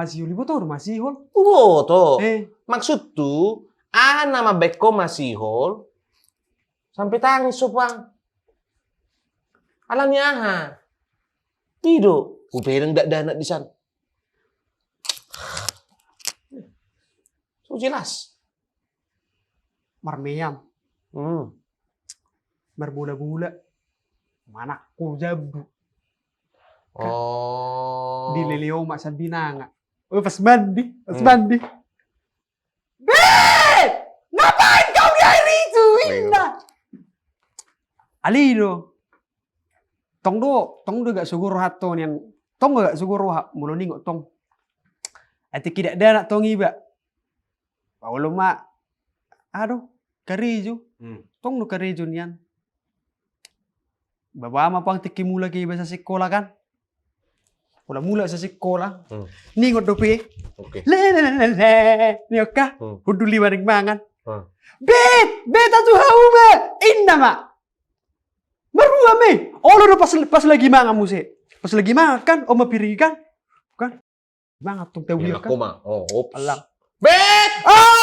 Masih libo tuh masih hol. Toh. Eh, Maksud tuh, nama beko masihol sampai tangis sopang. Alanya aha. Tidak. Kupirang dak dana di sana. So jelas. marmeyam, berbula-bula. Mana ku jabu. Oh. Di leleo mak sabinanga. Oh, pas mandi. Beb! Ngapain kau di air itu? Indah. Alino. Tong do gak sugur haton yang tong gak sugur roha mulo ningo tong. Ati kidak ada nak tong iba. Paulo mak. Aduh, karijo. Tong do karijo niyan. Baba ma pang tiki mula ki iba sa sekolah kan. Mula sa sekolah. Ningot do pe. Oke. Le. Nyoka. Hudu liwaring mangan. Bet atu hau ma. Inna ma. Marua me. Olo do pas lagi mangan muse. Pas lagi makan oma piringan. Kan? Bangat tong teu Yang kan. aku mah. Oh, ops. Alang. Bet! Ah!